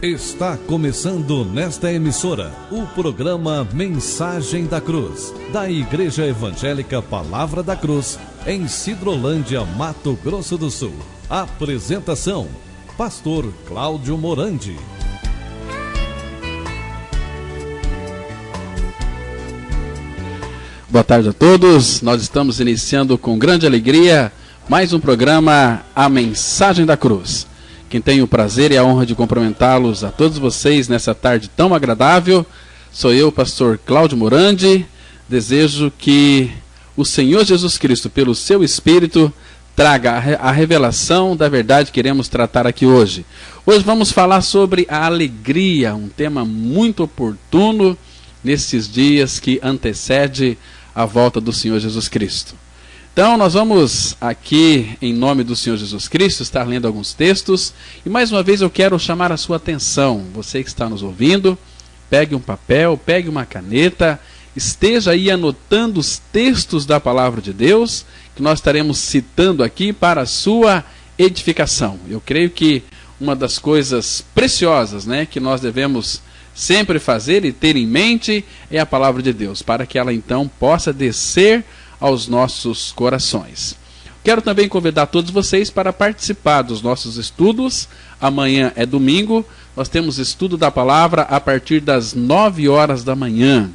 Está começando nesta emissora o programa Mensagem da Cruz, da Igreja Evangélica Palavra da Cruz, em Sidrolândia, Mato Grosso do Sul. Apresentação: Pastor Cláudio Morandi. Boa tarde a todos, nós estamos iniciando com grande alegria mais um programa, A Mensagem da Cruz. Quem tem o prazer e a honra de cumprimentá-los a todos vocês nessa tarde tão agradável, sou eu, pastor Cláudio Morandi. Desejo que o Senhor Jesus Cristo, pelo seu Espírito, traga a revelação da verdade que iremos tratar aqui hoje. Hoje vamos falar sobre a alegria, um tema muito oportuno nesses dias que antecede a volta do Senhor Jesus Cristo. Então nós vamos aqui, em nome do Senhor Jesus Cristo, estar lendo alguns textos. E mais uma vez eu quero chamar a sua atenção, você que está nos ouvindo, pegue um papel, pegue uma caneta, esteja aí anotando os textos da Palavra de Deus, que nós estaremos citando aqui para a sua edificação. Eu creio que uma das coisas preciosas, que nós devemos sempre fazer e ter em mente é a Palavra de Deus, para que ela então possa descer aos nossos corações. Quero também convidar todos vocês para participar dos nossos estudos. Amanhã é domingo, nós temos estudo da palavra a partir das 9 horas da manhã,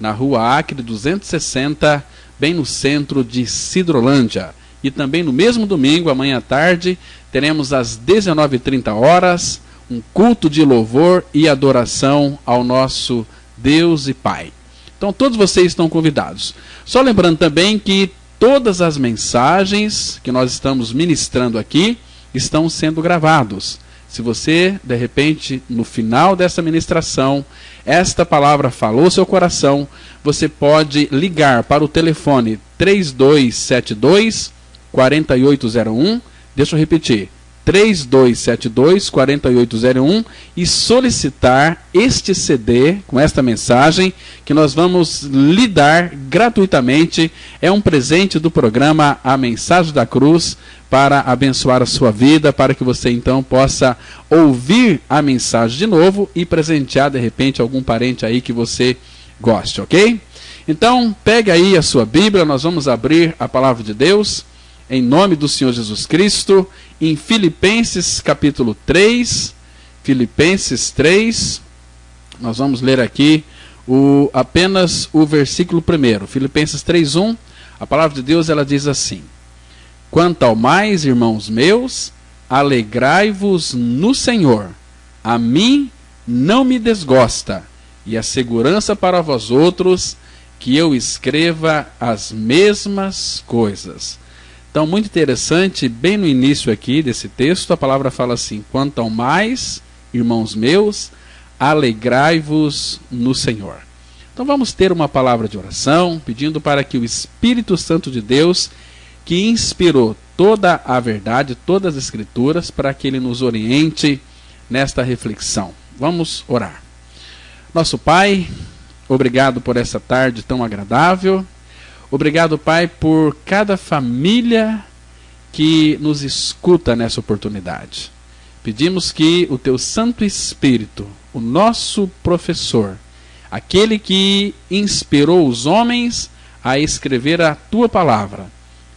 na Rua Acre 260, bem no centro de Sidrolândia. E também no mesmo domingo, amanhã à tarde, teremos às 19h30 um culto de louvor e adoração ao nosso Deus e Pai. Então todos vocês estão convidados. Só lembrando também que todas as mensagens que nós estamos ministrando aqui estão sendo gravados. Se você, de repente, no final dessa ministração, esta palavra falou seu coração, você pode ligar para o telefone 3272-4801, deixa eu repetir, 3272-4801 e solicitar este CD com esta mensagem que nós vamos lhe dar gratuitamente. É um presente do programa A Mensagem da Cruz para abençoar a sua vida, para que você então possa ouvir a mensagem de novo e presentear de repente algum parente aí que você goste, ok? Então pegue aí a sua Bíblia, nós vamos abrir a Palavra de Deus em nome do Senhor Jesus Cristo, em Filipenses capítulo 3, Filipenses 3, nós vamos ler aqui apenas o versículo 1, Filipenses 3:1, a palavra de Deus ela diz assim: quanto ao mais, irmãos meus, alegrai-vos no Senhor, a mim não me desgosta, e a segurança para vós outros, que eu escreva as mesmas coisas. Então, muito interessante, bem no início aqui desse texto, a palavra fala assim: quanto ao mais, irmãos meus, alegrai-vos no Senhor. Então vamos ter uma palavra de oração, pedindo para que o Espírito Santo de Deus, que inspirou toda a verdade, todas as Escrituras, para que Ele nos oriente nesta reflexão. Vamos orar. Nosso Pai, obrigado por essa tarde tão agradável. Obrigado, Pai, por cada família que nos escuta nessa oportunidade. Pedimos que o Teu Santo Espírito, o nosso professor, aquele que inspirou os homens a escrever a Tua Palavra,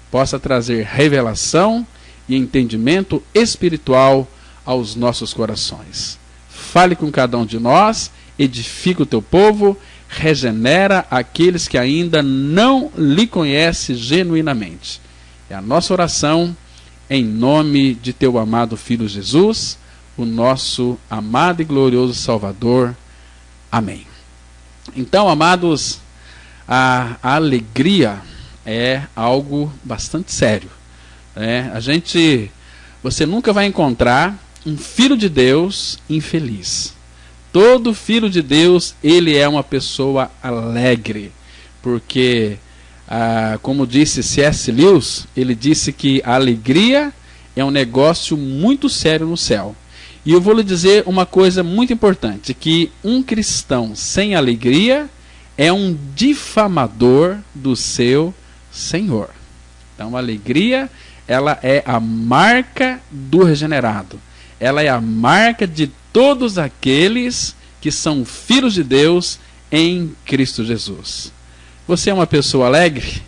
possa trazer revelação e entendimento espiritual aos nossos corações. Fale com cada um de nós, edifica o Teu povo, regenera aqueles que ainda não lhe conhecem genuinamente. É a nossa oração em nome de Teu amado Filho Jesus, o nosso amado e glorioso Salvador. Amém. Então, amados, a alegria é algo bastante sério. Você nunca vai encontrar um filho de Deus infeliz. Todo filho de Deus, ele é uma pessoa alegre, porque, como disse C.S. Lewis, ele disse que a alegria é um negócio muito sério no céu. E eu vou lhe dizer uma coisa muito importante, que um cristão sem alegria é um difamador do seu Senhor. Então a alegria, ela é a marca do regenerado. Ela é a marca de todos aqueles que são filhos de Deus em Cristo Jesus. Você é uma pessoa alegre?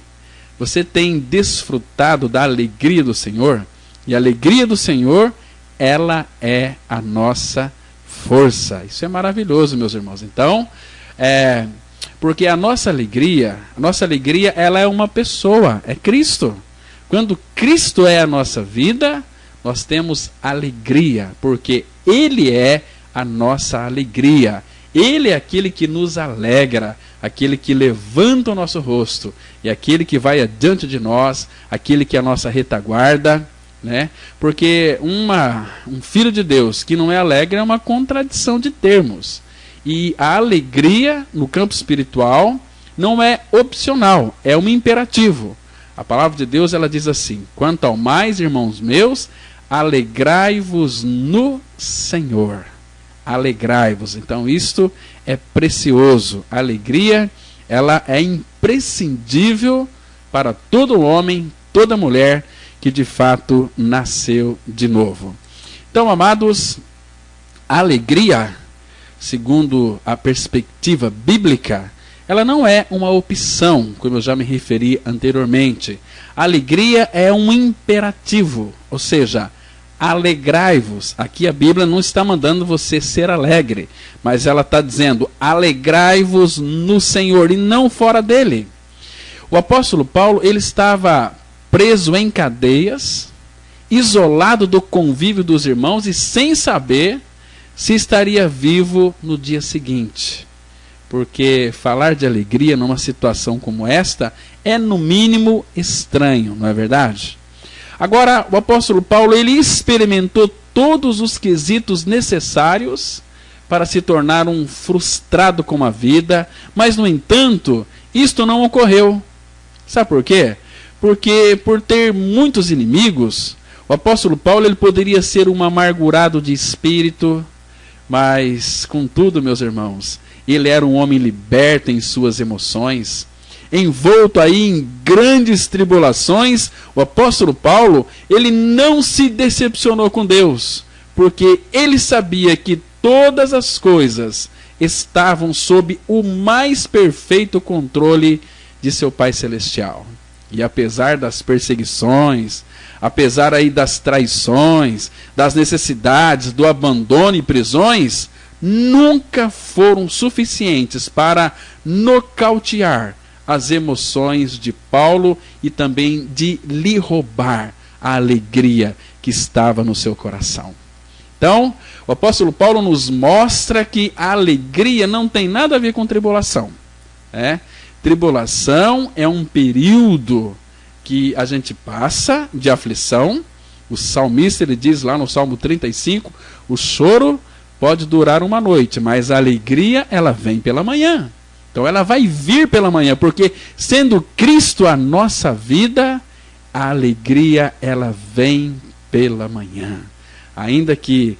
Você tem desfrutado da alegria do Senhor? E a alegria do Senhor, ela é a nossa força. Isso é maravilhoso, meus irmãos. Então, porque a nossa alegria, ela é uma pessoa, é Cristo. Quando Cristo é a nossa vida, nós temos alegria, porque Ele é a nossa alegria. Ele é aquele que nos alegra, aquele que levanta o nosso rosto, e aquele que vai adiante de nós, aquele que é a nossa retaguarda, né? Porque um filho de Deus que não é alegre é uma contradição de termos. E a alegria no campo espiritual não é opcional, é um imperativo. A palavra de Deus, ela diz assim: quanto ao mais, irmãos meus, alegrai-vos no Senhor. Alegrai-vos. Então isto é precioso. A alegria, ela é imprescindível para todo homem, toda mulher que de fato nasceu de novo. Então, amados, a alegria, segundo a perspectiva bíblica, ela não é uma opção, como eu já me referi anteriormente. A alegria é um imperativo, ou seja, alegrai-vos. Aqui a Bíblia não está mandando você ser alegre, mas ela está dizendo: alegrai-vos no Senhor e não fora dele. O apóstolo Paulo, ele estava preso em cadeias, isolado do convívio dos irmãos e sem saber se estaria vivo no dia seguinte. Porque falar de alegria numa situação como esta é no mínimo estranho, não é verdade? Agora, o apóstolo Paulo, ele experimentou todos os quesitos necessários para se tornar um frustrado com a vida, mas, no entanto, isto não ocorreu. Sabe por quê? Porque, por ter muitos inimigos, o apóstolo Paulo, ele poderia ser um amargurado de espírito, mas, contudo, meus irmãos, ele era um homem liberto em suas emoções, envolto aí em grandes tribulações. O apóstolo Paulo, ele não se decepcionou com Deus, porque ele sabia que todas as coisas estavam sob o mais perfeito controle de seu Pai Celestial. E apesar das perseguições, apesar aí das traições, das necessidades, do abandono e prisões, nunca foram suficientes para nocautear as emoções de Paulo e também de lhe roubar a alegria que estava no seu coração. Então, o apóstolo Paulo nos mostra que a alegria não tem nada a ver com tribulação. Tribulação é um período que a gente passa de aflição. O salmista, ele diz lá no Salmo 35, o choro pode durar uma noite, mas a alegria, ela vem pela manhã. Então ela vai vir pela manhã, porque sendo Cristo a nossa vida, a alegria, ela vem pela manhã. Ainda que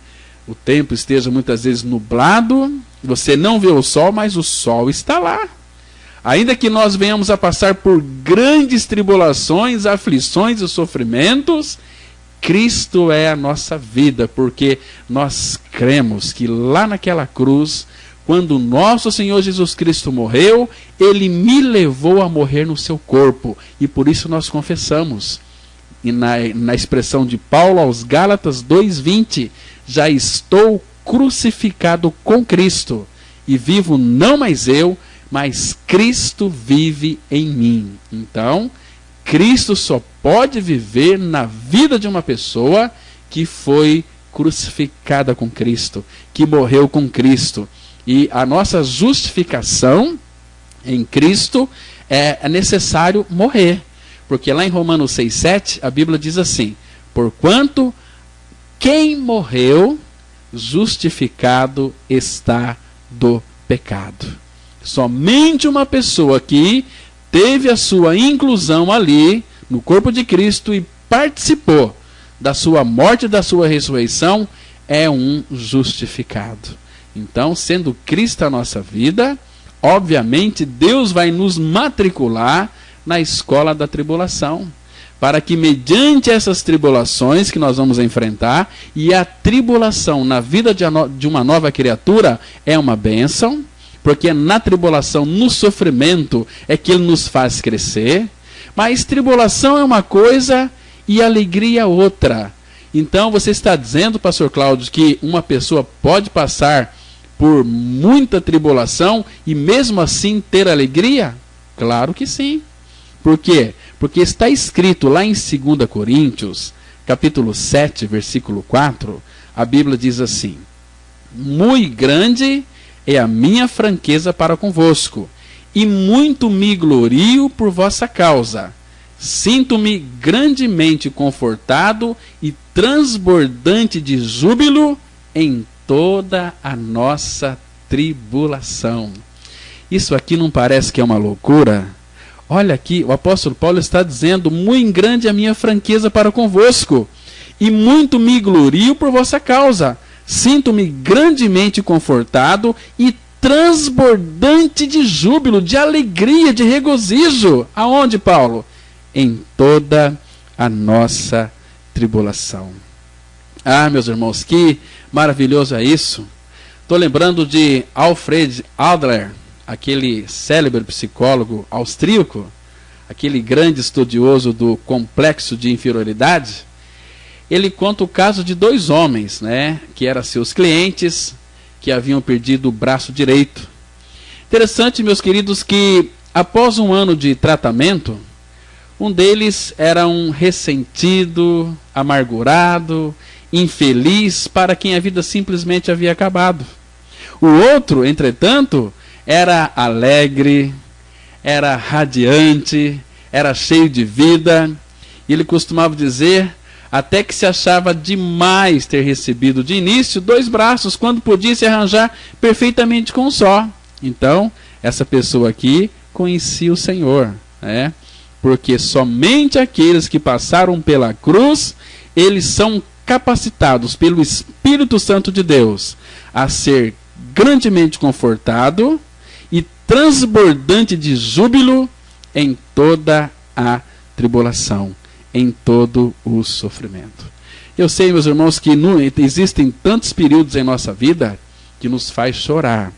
o tempo esteja muitas vezes nublado, você não vê o sol, mas o sol está lá. Ainda que nós venhamos a passar por grandes tribulações, aflições e sofrimentos, Cristo é a nossa vida, porque nós cremos que lá naquela cruz, quando nosso Senhor Jesus Cristo morreu, Ele me levou a morrer no seu corpo. E por isso nós confessamos. E na expressão de Paulo aos Gálatas 2:20, já estou crucificado com Cristo, e vivo não mais eu, mas Cristo vive em mim. Então, Cristo só pode viver na vida de uma pessoa que foi crucificada com Cristo, que morreu com Cristo. E a nossa justificação em Cristo é necessário morrer. Porque lá em Romanos 6,7, a Bíblia diz assim: porquanto quem morreu, justificado está do pecado. Somente uma pessoa que teve a sua inclusão ali no corpo de Cristo e participou da sua morte e da sua ressurreição é um justificado. Então, sendo Cristo a nossa vida, obviamente Deus vai nos matricular na escola da tribulação, para que mediante essas tribulações que nós vamos enfrentar, e a tribulação na vida de uma nova criatura é uma bênção, porque na tribulação, no sofrimento, é que ele nos faz crescer, mas tribulação é uma coisa e alegria outra. Então você está dizendo, pastor Cláudio, que uma pessoa pode passar por muita tribulação e mesmo assim ter alegria? Claro que sim. Por quê? Porque está escrito lá em 2 Coríntios, capítulo 7, versículo 4, a Bíblia diz assim: muito grande é a minha franqueza para convosco, e muito me glorio por vossa causa. Sinto-me grandemente confortado e transbordante de júbilo em toda a nossa tribulação. Isso aqui não parece que é uma loucura? Olha aqui, o apóstolo Paulo está dizendo: muito grande é a minha franqueza para convosco, e muito me glorio por vossa causa. Sinto-me grandemente confortado e transbordante de júbilo, de alegria, de regozijo. Aonde, Paulo? Em toda a nossa tribulação. Ah, meus irmãos, que maravilhoso é isso. Estou lembrando de Alfred Adler, aquele célebre psicólogo austríaco, aquele grande estudioso do complexo de inferioridade. Ele conta o caso de 2 homens, né, que eram seus clientes, que haviam perdido o braço direito. Interessante, meus queridos, que após um ano de tratamento, um deles era um ressentido, amargurado, infeliz, para quem a vida simplesmente havia acabado. O outro, entretanto, era alegre, era radiante, era cheio de vida. Ele costumava dizer até que se achava demais ter recebido de início 2 braços, quando podia se arranjar perfeitamente com um só. Então, essa pessoa aqui conhecia o Senhor, né? Porque somente aqueles que passaram pela cruz, eles são capacitados pelo Espírito Santo de Deus a ser grandemente confortado e transbordante de júbilo em toda a tribulação, em todo o sofrimento. Eu sei, meus irmãos, que existem tantos períodos em nossa vida que nos faz chorar,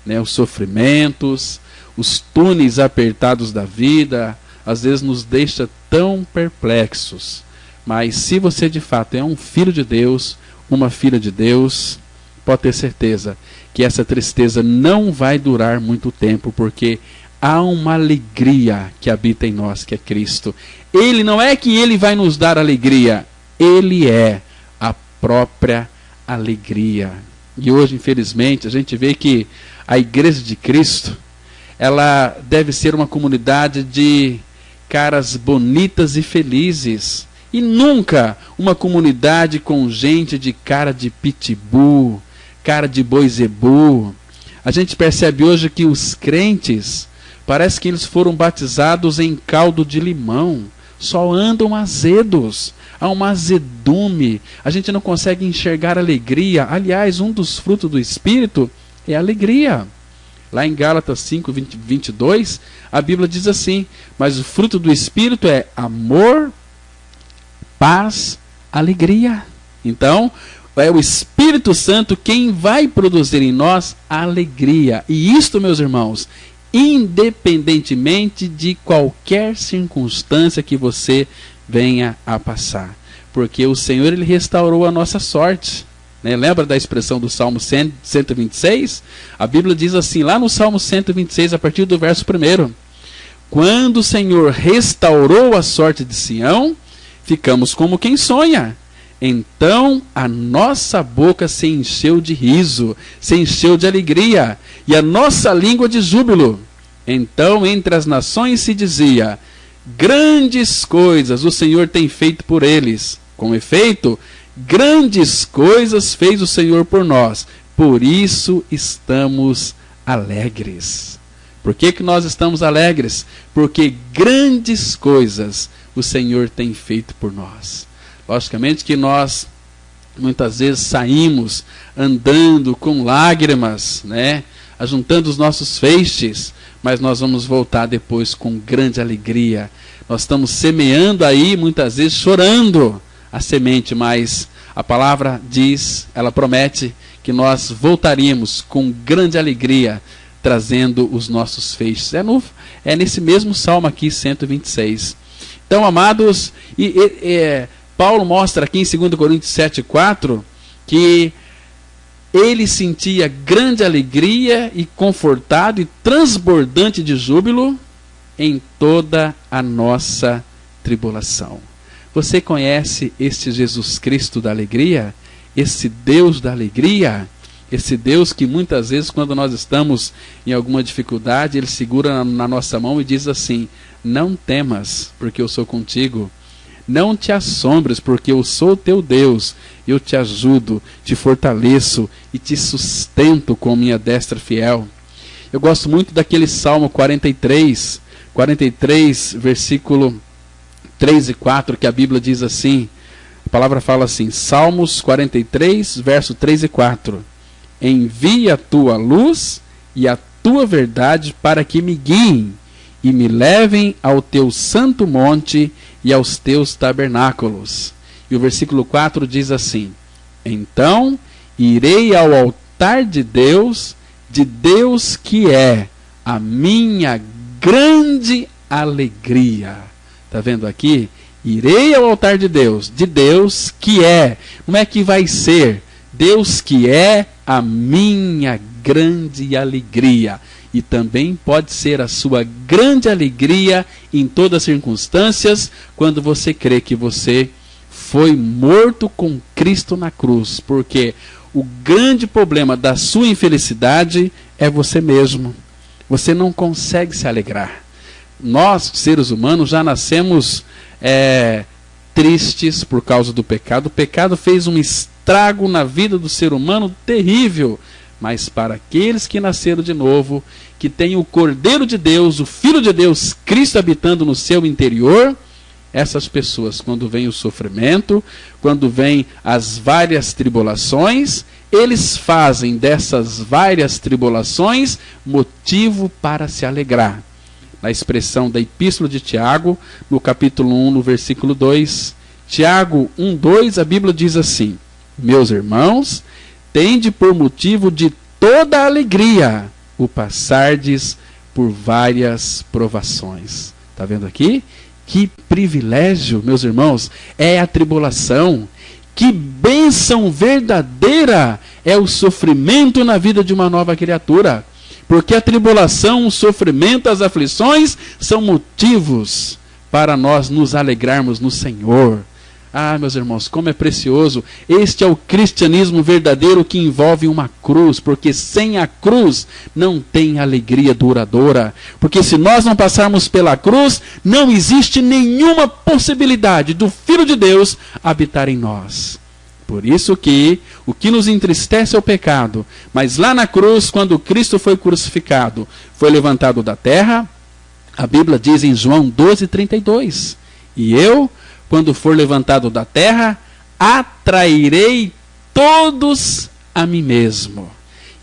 né? Os sofrimentos, os túneis apertados da vida, às vezes nos deixa tão perplexos. Mas se você de fato é um filho de Deus, uma filha de Deus, pode ter certeza que essa tristeza não vai durar muito tempo, porque há uma alegria que habita em nós, que é Cristo. Ele não é que Ele vai nos dar alegria, Ele é a própria alegria. E hoje, infelizmente, a gente vê que a Igreja de Cristo, ela deve ser uma comunidade de caras bonitas e felizes, e nunca uma comunidade com gente de cara de pitbull, cara de boi zebu. A gente percebe hoje que os crentes, parece que eles foram batizados em caldo de limão, só andam azedos, há um azedume, a gente não consegue enxergar alegria. Aliás, um dos frutos do Espírito é a alegria. Lá em Gálatas 5, 22, a Bíblia diz assim: mas o fruto do Espírito é amor, paz, alegria. Então, é o Espírito Santo quem vai produzir em nós a alegria. E isto, meus irmãos, independentemente de qualquer circunstância que você venha a passar. Porque o Senhor, Ele restaurou a nossa sorte. Né? Lembra da expressão do Salmo 126? A Bíblia diz assim, lá no Salmo 126, a partir do verso 1: quando o Senhor restaurou a sorte de Sião, ficamos como quem sonha. Então a nossa boca se encheu de riso, se encheu de alegria, e a nossa língua de júbilo. Então entre as nações se dizia: grandes coisas o Senhor tem feito por eles. Com efeito, grandes coisas fez o Senhor por nós, por isso estamos alegres. Por que nós estamos alegres? Porque grandes coisas o Senhor tem feito por nós. Logicamente que nós muitas vezes saímos andando com lágrimas, né? Ajuntando os nossos feixes, mas nós vamos voltar depois com grande alegria. Nós estamos semeando aí, muitas vezes chorando a semente, mas a palavra diz, ela promete que nós voltaríamos com grande alegria, trazendo os nossos feixes. É nesse mesmo salmo aqui, 126. Então, amados, Paulo mostra aqui em 2 Coríntios 7,4 que ele sentia grande alegria e confortado e transbordante de júbilo em toda a nossa tribulação. Você conhece este Jesus Cristo da alegria? Esse Deus da alegria? Esse Deus que muitas vezes, quando nós estamos em alguma dificuldade, Ele segura na nossa mão e diz assim: não temas, porque eu sou contigo. Não te assombres, porque eu sou teu Deus. Eu te ajudo, te fortaleço e te sustento com minha destra fiel. Eu gosto muito daquele Salmo 43, versículo 3 e 4, que a Bíblia diz assim, a palavra fala assim, Salmos 43, verso 3 e 4. Envia a tua luz e a tua verdade para que me guiem e me levem ao teu santo monte e aos teus tabernáculos. E o versículo 4 diz assim, então irei ao altar de Deus que é a minha grande alegria. Está vendo aqui? Irei ao altar de Deus que é. Como é que vai ser? Deus que é a minha grande alegria. E também pode ser a sua grande alegria em todas as circunstâncias, quando você crê que você foi morto com Cristo na cruz. Porque o grande problema da sua infelicidade é você mesmo. Você não consegue se alegrar. Nós, seres humanos, já nascemos tristes por causa do pecado. O pecado fez um estrago na vida do ser humano terrível. Mas para aqueles que nasceram de novo, que têm o Cordeiro de Deus, o Filho de Deus, Cristo habitando no seu interior, essas pessoas, quando vem o sofrimento, quando vem as várias tribulações, eles fazem dessas várias tribulações motivo para se alegrar. Na expressão da Epístola de Tiago, no capítulo 1, no versículo 2, Tiago 1:2, a Bíblia diz assim, meus irmãos, tende por motivo de toda alegria o passardes por várias provações. Está vendo aqui? Que privilégio, meus irmãos, é a tribulação. Que bênção verdadeira é o sofrimento na vida de uma nova criatura. Porque a tribulação, o sofrimento, as aflições são motivos para nós nos alegrarmos no Senhor. Ah, meus irmãos, como é precioso. Este é o cristianismo verdadeiro que envolve uma cruz, porque sem a cruz não tem alegria duradoura. Porque se nós não passarmos pela cruz, não existe nenhuma possibilidade do Filho de Deus habitar em nós. Por isso que o que nos entristece é o pecado. Mas lá na cruz, quando Cristo foi crucificado, foi levantado da terra, a Bíblia diz em João 12:32, e eu, quando for levantado da terra, atrairei todos a mim mesmo.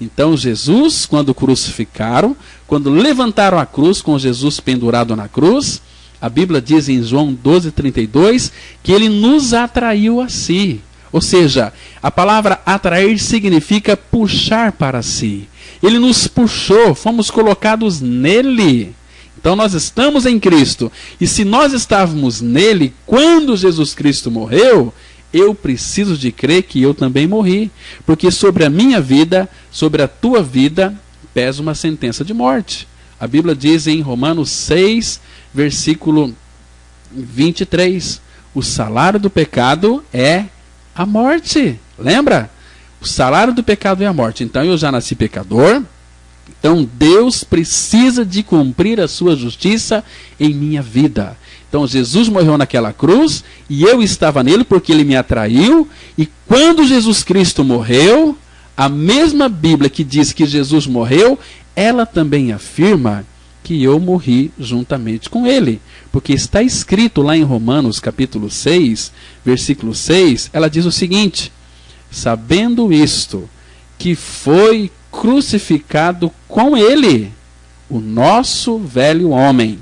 Então Jesus, quando crucificaram, quando levantaram a cruz, com Jesus pendurado na cruz, a Bíblia diz em João 12:32, que ele nos atraiu a si. Ou seja, a palavra atrair significa puxar para si. Ele nos puxou, fomos colocados nele. Então nós estamos em Cristo. E se nós estávamos nele, quando Jesus Cristo morreu, eu preciso de crer que eu também morri. Porque sobre a minha vida, sobre a tua vida, pesa uma sentença de morte. A Bíblia diz em Romanos 6, versículo 23, o salário do pecado é a morte. Lembra? O salário do pecado é a morte. Então eu já nasci pecador. Então Deus precisa de cumprir a sua justiça em minha vida. Então Jesus morreu naquela cruz e eu estava nele porque ele me atraiu. E quando Jesus Cristo morreu, a mesma Bíblia que diz que Jesus morreu, ela também afirma que eu morri juntamente com ele. Porque está escrito lá em Romanos capítulo 6, versículo 6, ela diz o seguinte, sabendo isto, que foi crucificado com ele o nosso velho homem,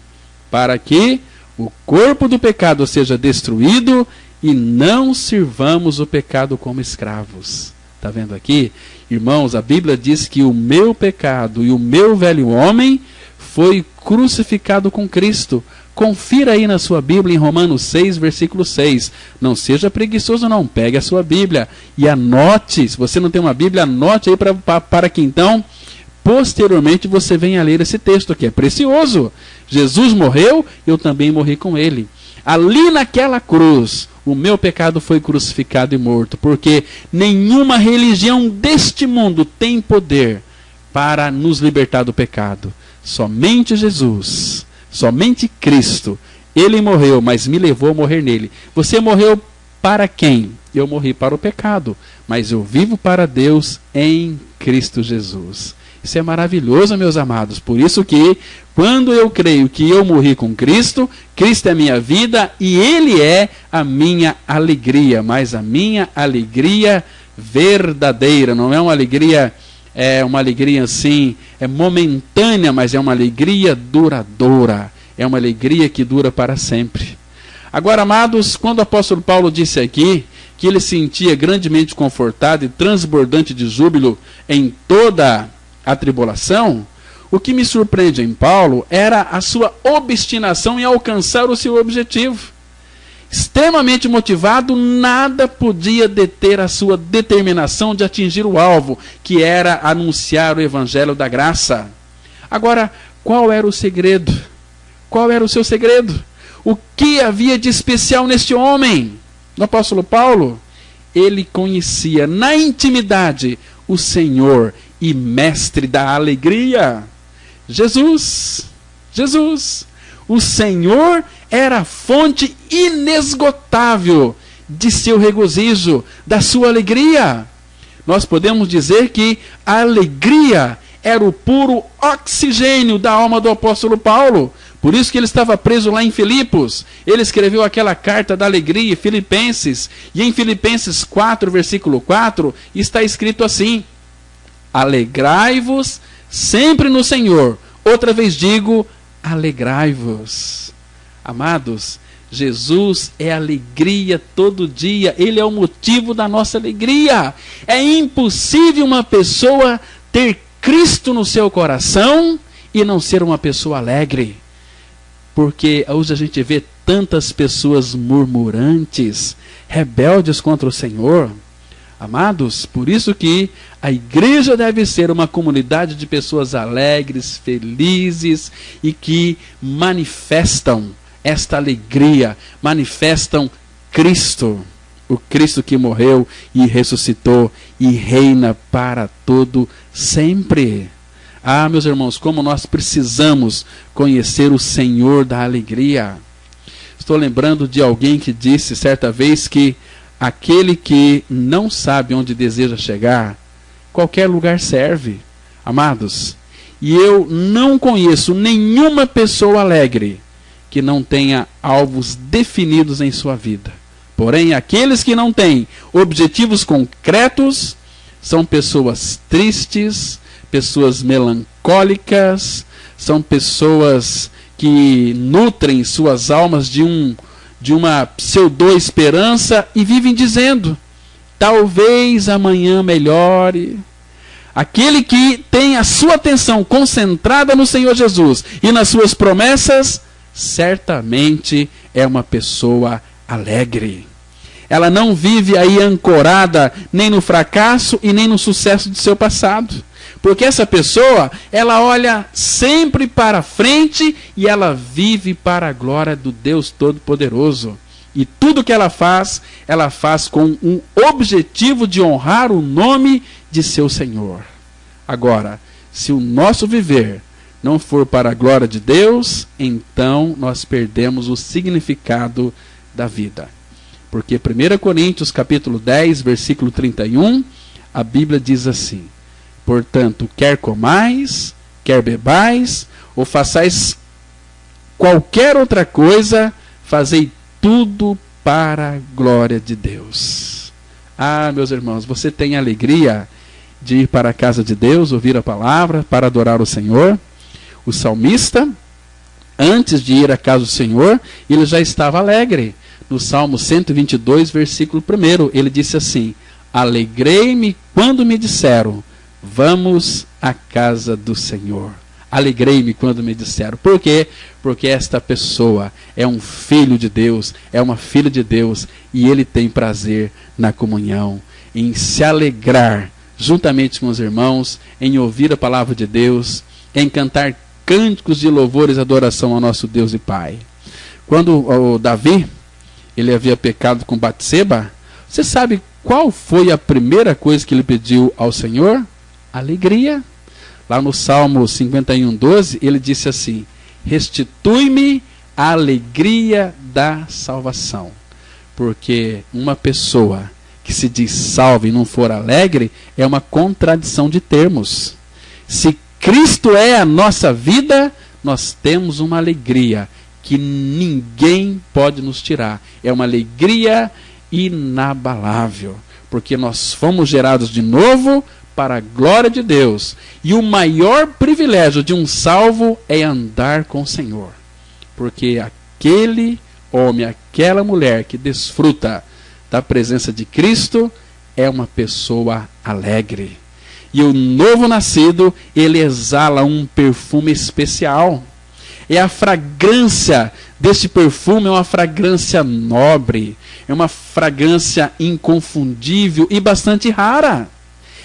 para que o corpo do pecado seja destruído e não sirvamos o pecado como escravos. Está vendo aqui? Irmãos, a Bíblia diz que o meu pecado e o meu velho homem foi crucificado com Cristo. Confira aí na sua Bíblia em Romanos 6, versículo 6. Não seja preguiçoso não, pegue a sua Bíblia e anote. Se você não tem uma Bíblia, anote aí para que então, posteriormente, você venha ler esse texto que é precioso. Jesus morreu, eu também morri com ele. Ali naquela cruz, o meu pecado foi crucificado e morto, porque nenhuma religião deste mundo tem poder para nos libertar do pecado. Somente Jesus, somente Cristo. Ele morreu, mas me levou a morrer nele. Você morreu para quem? Eu morri para o pecado, mas eu vivo para Deus em Cristo Jesus. Isso é maravilhoso, meus amados. Por isso que, quando eu creio que eu morri com Cristo, Cristo é a minha vida e Ele é a minha alegria. Mas a minha alegria verdadeira, não é uma alegria assim, momentânea, mas é uma alegria duradoura. É uma alegria que dura para sempre. Agora, amados, quando o apóstolo Paulo disse aqui que ele sentia grandemente confortado e transbordante de júbilo em toda a tribulação, o que me surpreende em Paulo era a sua obstinação em alcançar o seu objetivo. Extremamente motivado, nada podia deter a sua determinação de atingir o alvo, que era anunciar o evangelho da graça. Agora, qual era o segredo? Qual era o seu segredo? O que havia de especial neste homem? No apóstolo Paulo, ele conhecia na intimidade o Senhor e mestre da alegria. Jesus. O Senhor era a fonte inesgotável de seu regozijo, da sua alegria. Nós podemos dizer que a alegria era o puro oxigênio da alma do apóstolo Paulo. Por isso que ele estava preso lá em Filipos. Ele escreveu aquela carta da alegria, Filipenses. E em Filipenses 4, versículo 4, está escrito assim: alegrai-vos sempre no Senhor. Outra vez digo, alegrai-vos. Amados, Jesus é alegria todo dia. Ele é o motivo da nossa alegria. É impossível uma pessoa ter Cristo no seu coração e não ser uma pessoa alegre. Porque hoje a gente vê tantas pessoas murmurantes, rebeldes contra o Senhor. Amados, por isso que a igreja deve ser uma comunidade de pessoas alegres, felizes e que manifestam esta alegria, manifestam Cristo, o Cristo que morreu e ressuscitou e reina para todo sempre. Ah, meus irmãos, como nós precisamos conhecer o Senhor da alegria. Estou lembrando de alguém que disse certa vez que aquele que não sabe onde deseja chegar, qualquer lugar serve. Amados, e eu não conheço nenhuma pessoa alegre que não tenha alvos definidos em sua vida. Porém, aqueles que não têm objetivos concretos são pessoas tristes, pessoas melancólicas, são pessoas que nutrem suas almas de uma pseudo-esperança e vivem dizendo, talvez amanhã melhore. Aquele que tem a sua atenção concentrada no Senhor Jesus e nas suas promessas, certamente é uma pessoa alegre. Ela não vive aí ancorada nem no fracasso e nem no sucesso de seu passado. Porque essa pessoa, ela olha sempre para frente e ela vive para a glória do Deus Todo-Poderoso. E tudo que ela faz com um objetivo de honrar o nome de seu Senhor. Agora, se o nosso viver não for para a glória de Deus, então nós perdemos o significado da vida. Porque 1 Coríntios capítulo 10, versículo 31, a Bíblia diz assim: portanto, quer comais, quer bebais, ou façais qualquer outra coisa, fazei tudo para a glória de Deus. Ah, meus irmãos, você tem alegria de ir para a casa de Deus, ouvir a palavra, para adorar o Senhor? O salmista, Antes de ir à casa do Senhor, ele já estava alegre. No Salmo 122, versículo 1, ele disse assim: alegrei-me quando me disseram, vamos à casa do Senhor. Alegrei-me quando me disseram. Por quê? Porque esta pessoa é um filho de Deus, é uma filha de Deus, e ele tem prazer na comunhão, em se alegrar juntamente com os irmãos, em ouvir a palavra de Deus, em cantar cânticos de louvores e adoração ao nosso Deus e Pai. Quando o Davi, ele havia pecado com Batseba, você sabe qual foi a primeira coisa que ele pediu ao Senhor? Alegria. Lá no Salmo 51:12, ele disse assim: restitui-me a alegria da salvação. Porque uma pessoa que se diz salva e não for alegre, é uma contradição de termos. Se Cristo é a nossa vida, nós temos uma alegria que ninguém pode nos tirar. É uma alegria inabalável, porque nós fomos gerados de novo para a glória de Deus. E o maior privilégio de um salvo é andar com o Senhor. Porque aquele homem, aquela mulher que desfruta da presença de Cristo é uma pessoa alegre. E o novo nascido, ele exala um perfume especial. É a fragrância deste perfume, é uma fragrância nobre, é uma fragrância inconfundível e bastante rara.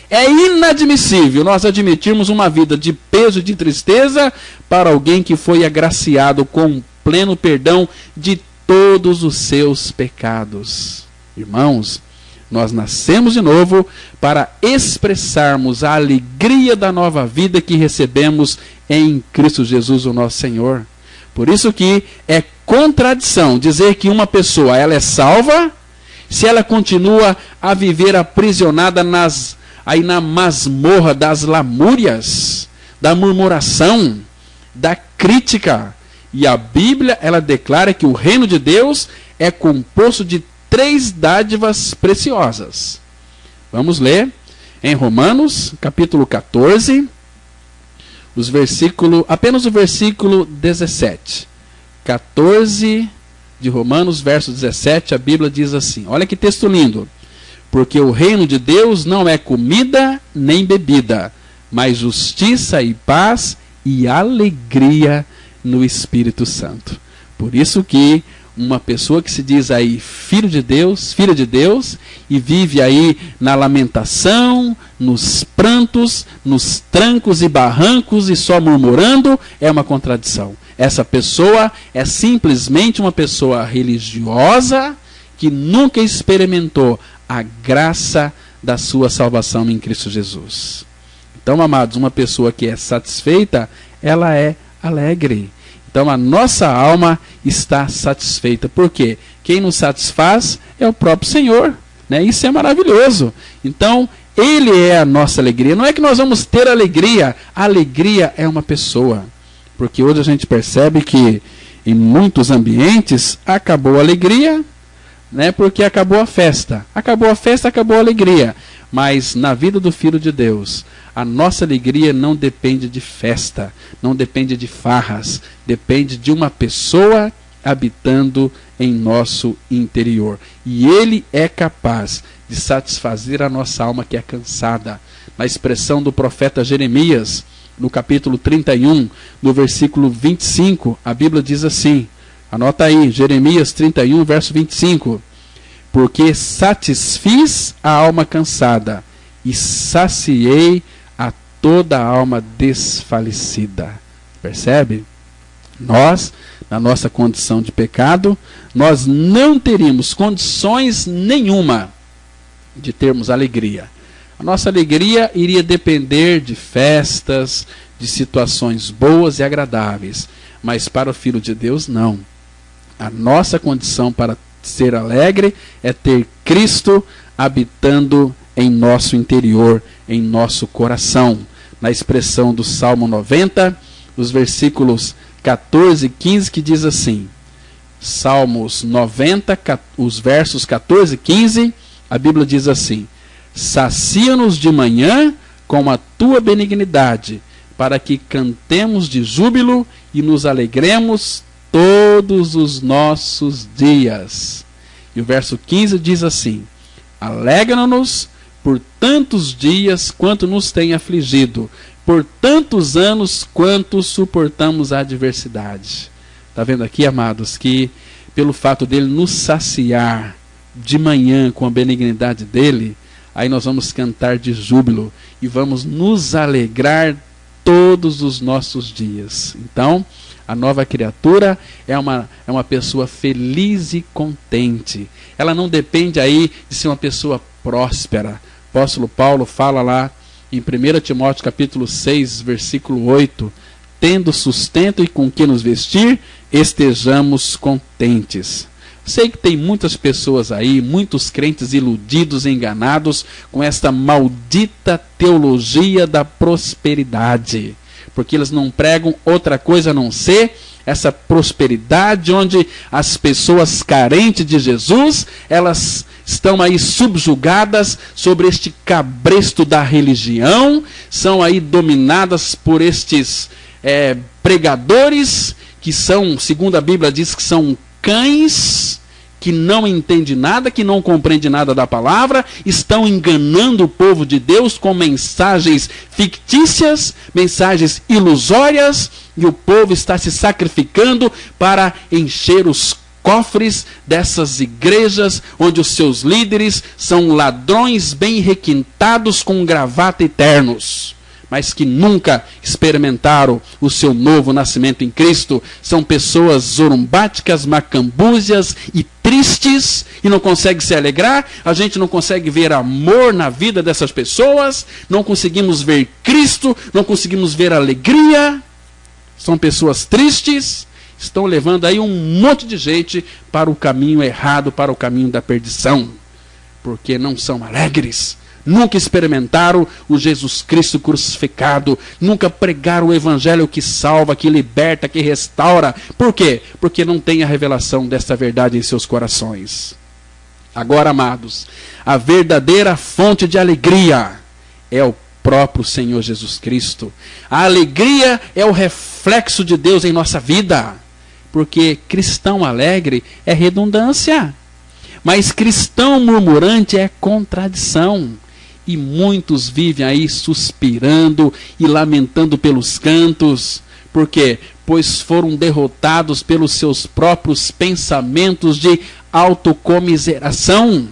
É inadmissível nós admitirmos uma vida de peso e de tristeza para alguém que foi agraciado com pleno perdão de todos os seus pecados. Irmãos, nós nascemos de novo para expressarmos a alegria da nova vida que recebemos em Cristo Jesus, o nosso Senhor. Por isso que é contradição dizer que uma pessoa ela é salva se ela continua a viver aprisionada na masmorra das lamúrias, da murmuração, da crítica. E a Bíblia, ela declara que o reino de Deus é composto de 3 dádivas preciosas. Vamos ler em Romanos, capítulo 14, apenas o versículo 17. 14 de Romanos, verso 17, a Bíblia diz assim, olha que texto lindo. Porque o reino de Deus não é comida nem bebida, mas justiça e paz e alegria no Espírito Santo. Por isso que uma pessoa que se diz aí filho de Deus, filha de Deus, e vive aí na lamentação, nos prantos, nos trancos e barrancos e só murmurando, é uma contradição. Essa pessoa é simplesmente uma pessoa religiosa que nunca experimentou a graça da sua salvação em Cristo Jesus. Então, amados, uma pessoa que é satisfeita, ela é alegre. Então, a nossa alma está satisfeita. Por quê? Quem nos satisfaz é o próprio Senhor, né? Isso é maravilhoso. Então, Ele é a nossa alegria. Não é que nós vamos ter alegria. A alegria é uma pessoa. Porque hoje a gente percebe que em muitos ambientes acabou a alegria, né? Porque acabou a festa. Acabou a festa, acabou a alegria. Mas na vida do Filho de Deus, a nossa alegria não depende de festa, não depende de farras, depende de uma pessoa habitando em nosso interior. E Ele é capaz de satisfazer a nossa alma que é cansada. Na expressão do profeta Jeremias, no capítulo 31, no versículo 25, a Bíblia diz assim, anota aí, Jeremias 31, verso 25. Porque satisfiz a alma cansada e saciei a toda a alma desfalecida. Percebe? Nós, na nossa condição de pecado, nós não teríamos condições nenhuma de termos alegria. A nossa alegria iria depender de festas, de situações boas e agradáveis. Mas para o Filho de Deus, não. A nossa condição para ser alegre é ter Cristo habitando em nosso interior, em nosso coração. Na expressão do Salmo 90, os versículos 14 e 15, que diz assim, Salmos 90, os versos 14 e 15, a Bíblia diz assim, sacia-nos de manhã com a tua benignidade, para que cantemos de júbilo e nos alegremos todos os nossos dias. E o verso 15 diz assim: alegra-nos por tantos dias quanto nos tem afligido, por tantos anos quanto suportamos a adversidade. Está vendo aqui, amados, que pelo fato dele nos saciar de manhã com a benignidade dele, aí nós vamos cantar de júbilo e vamos nos alegrar todos os nossos dias. Então, a nova criatura é uma pessoa feliz e contente. Ela não depende aí de ser uma pessoa próspera. O apóstolo Paulo fala lá em 1 Timóteo capítulo 6, versículo 8, tendo sustento e com que nos vestir, estejamos contentes. Sei que tem muitas pessoas aí, muitos crentes iludidos, enganados com esta maldita teologia da prosperidade, porque eles não pregam outra coisa a não ser essa prosperidade, onde as pessoas carentes de Jesus, elas estão aí subjugadas sobre este cabresto da religião, são aí dominadas por estes pregadores, que são, segundo a Bíblia diz, que são cães, que não entendem nada, que não compreendem nada da palavra, estão enganando o povo de Deus com mensagens fictícias, mensagens ilusórias, e o povo está se sacrificando para encher os cofres dessas igrejas, onde os seus líderes são ladrões bem requintados com gravata e ternos, mas que nunca experimentaram o seu novo nascimento em Cristo. São pessoas zorumbáticas, macambúzias e tristes, e não conseguem se alegrar. A gente não consegue ver amor na vida dessas pessoas, não conseguimos ver Cristo, não conseguimos ver alegria. São pessoas tristes, estão levando aí um monte de gente para o caminho errado, para o caminho da perdição, porque não são alegres. Nunca experimentaram o Jesus Cristo crucificado, nunca pregaram o evangelho que salva, que liberta, que restaura. Por quê? Porque não tem a revelação desta verdade em seus corações. Agora, amados, a verdadeira fonte de alegria é o próprio Senhor Jesus Cristo. A alegria é o reflexo de Deus em nossa vida, porque cristão alegre é redundância, mas cristão murmurante é contradição. E muitos vivem aí suspirando e lamentando pelos cantos. Por quê? Pois foram derrotados pelos seus próprios pensamentos de autocomiseração.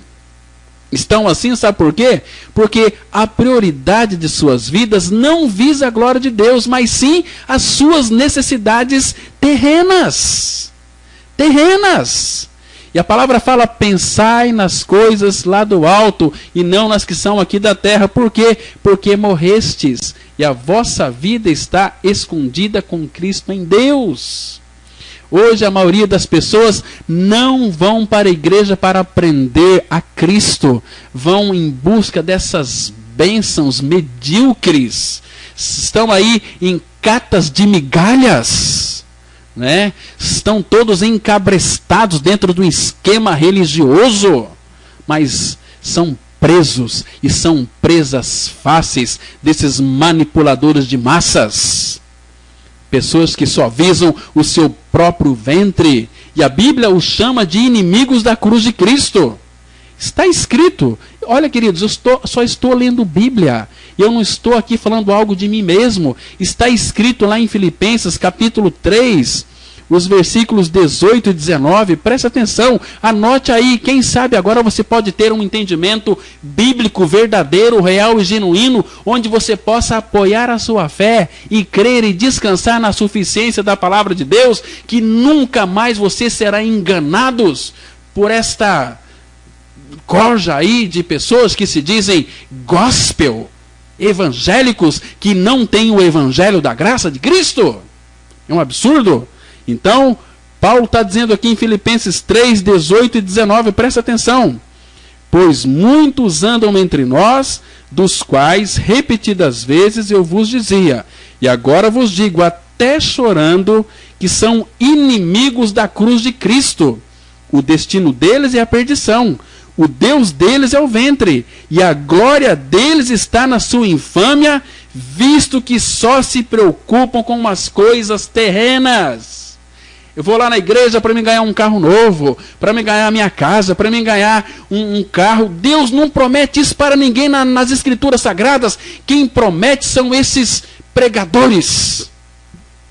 Estão assim, sabe por quê? Porque a prioridade de suas vidas não visa a glória de Deus, mas sim as suas necessidades terrenas. Terrenas. E a palavra fala: pensai nas coisas lá do alto e não nas que são aqui da terra. Por quê? Porque morrestes e a vossa vida está escondida com Cristo em Deus. Hoje a maioria das pessoas não vão para a igreja para aprender a Cristo. Vão em busca dessas bênçãos medíocres. Estão aí em catas de migalhas, né? Estão todos encabrestados dentro do esquema religioso, mas são presos e são presas fáceis desses manipuladores de massas. Pessoas que só visam o seu próprio ventre, e a Bíblia os chama de inimigos da cruz de Cristo. Está escrito. Olha, queridos, eu só estou lendo Bíblia. Eu não estou aqui falando algo de mim mesmo. Está escrito lá em Filipenses capítulo 3, os versículos 18 e 19. Presta atenção, anote aí. Quem sabe agora você pode ter um entendimento bíblico verdadeiro, real e genuíno, onde você possa apoiar a sua fé e crer e descansar na suficiência da palavra de Deus, que nunca mais você será enganados por esta corja aí de pessoas que se dizem gospel, evangélicos, que não têm o evangelho da graça de Cristo. É um absurdo. Então, Paulo está dizendo aqui em Filipenses 3, 18 e 19, presta atenção. Pois muitos andam entre nós, dos quais repetidas vezes eu vos dizia, e agora vos digo, até chorando, que são inimigos da cruz de Cristo. O destino deles é a perdição. O Deus deles é o ventre, e a glória deles está na sua infâmia, visto que só se preocupam com as coisas terrenas. Eu vou lá na igreja para me ganhar um carro novo, para me ganhar a minha casa, para me ganhar um carro. Deus não promete isso para ninguém nas escrituras sagradas. Quem promete são esses pregadores.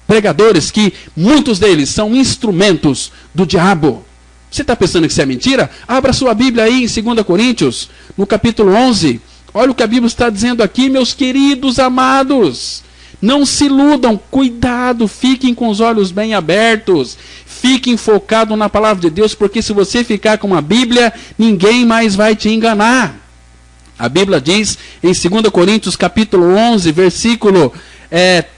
Pregadores que muitos deles são instrumentos do diabo. Você está pensando que isso é mentira? Abra sua Bíblia aí em 2 Coríntios, no capítulo 11. Olha o que a Bíblia está dizendo aqui, meus queridos amados. Não se iludam, cuidado, fiquem com os olhos bem abertos. Fiquem focados na palavra de Deus, porque se você ficar com a Bíblia, ninguém mais vai te enganar. A Bíblia diz em 2 Coríntios capítulo 11, versículo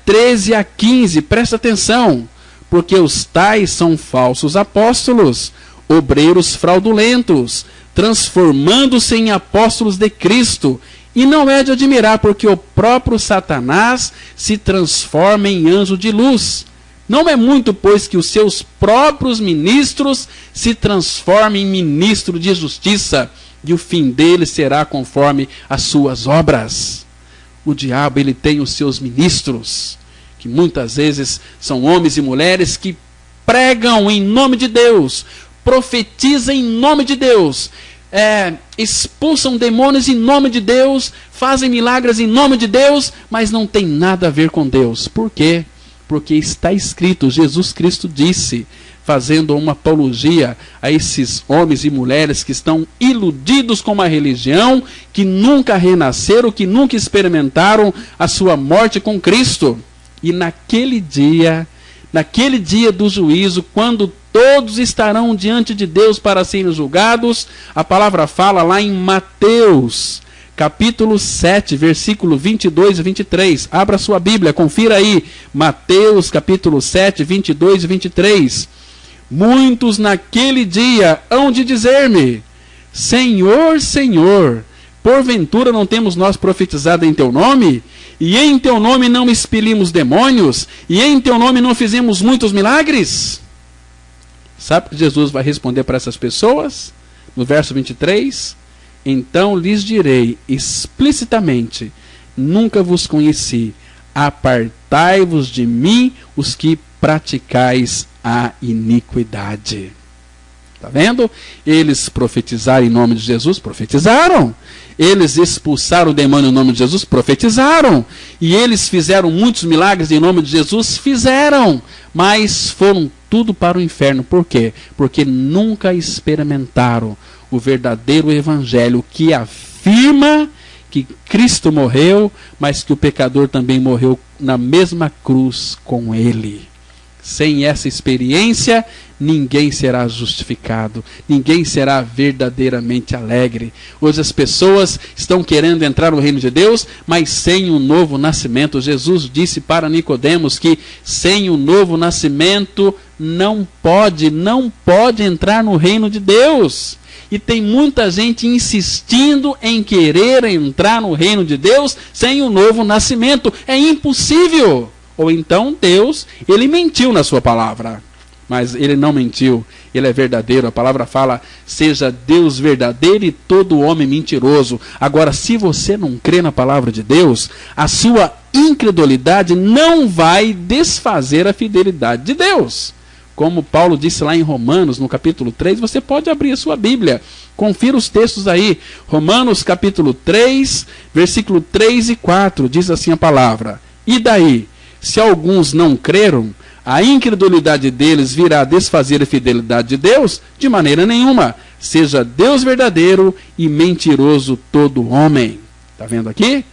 13 a 15, presta atenção. Porque os tais são falsos apóstolos, obreiros fraudulentos, transformando-se em apóstolos de Cristo. E não é de admirar, porque o próprio Satanás se transforma em anjo de luz. Não é muito, pois, que os seus próprios ministros se transformem em ministro de justiça, e o fim deles será conforme as suas obras. O diabo, ele tem os seus ministros, que muitas vezes são homens e mulheres que pregam em nome de Deus, profetizam em nome de Deus, expulsam demônios em nome de Deus, fazem milagres em nome de Deus, mas não tem nada a ver com Deus. Por quê? Porque está escrito, Jesus Cristo disse, fazendo uma apologia a esses homens e mulheres que estão iludidos com uma religião, que nunca renasceram, que nunca experimentaram a sua morte com Cristo. E naquele dia do juízo, quando todos estarão diante de Deus para serem julgados, a palavra fala lá em Mateus, capítulo 7, versículo 22 e 23. Abra sua Bíblia, confira aí. Mateus, capítulo 7, 22 e 23. Muitos naquele dia hão de dizer-me: Senhor, Senhor, porventura não temos nós profetizado em teu nome? E em teu nome não expelimos demônios? E em teu nome não fizemos muitos milagres? Sabe o que Jesus vai responder para essas pessoas? No verso 23, então lhes direi explicitamente: nunca vos conheci, apartai-vos de mim, os que praticais a iniquidade. Está vendo? Eles profetizaram em nome de Jesus? Profetizaram. Eles expulsaram o demônio em nome de Jesus? Profetizaram. E eles fizeram muitos milagres em nome de Jesus? Fizeram. Mas foram tudo para o inferno. Por quê? Porque nunca experimentaram o verdadeiro evangelho que afirma que Cristo morreu, mas que o pecador também morreu na mesma cruz com ele. Sem essa experiência, ninguém será justificado, ninguém será verdadeiramente alegre. Hoje as pessoas estão querendo entrar no reino de Deus, mas sem um novo nascimento. Jesus disse para Nicodemos que sem um novo nascimento não pode entrar no reino de Deus. E tem muita gente insistindo em querer entrar no reino de Deus sem um novo nascimento. É impossível. Ou então Deus, ele mentiu na sua palavra. Mas ele não mentiu, ele é verdadeiro. A palavra fala: seja Deus verdadeiro e todo homem mentiroso. Agora, se você não crê na palavra de Deus, a sua incredulidade não vai desfazer a fidelidade de Deus. Como Paulo disse lá em Romanos, no capítulo 3, você pode abrir a sua Bíblia. Confira os textos aí. Romanos capítulo 3, versículo 3 e 4, diz assim a palavra: e daí? Se alguns não creram, a incredulidade deles virá desfazer a fidelidade de Deus? De maneira nenhuma. Seja Deus verdadeiro e mentiroso todo homem. Está vendo aqui?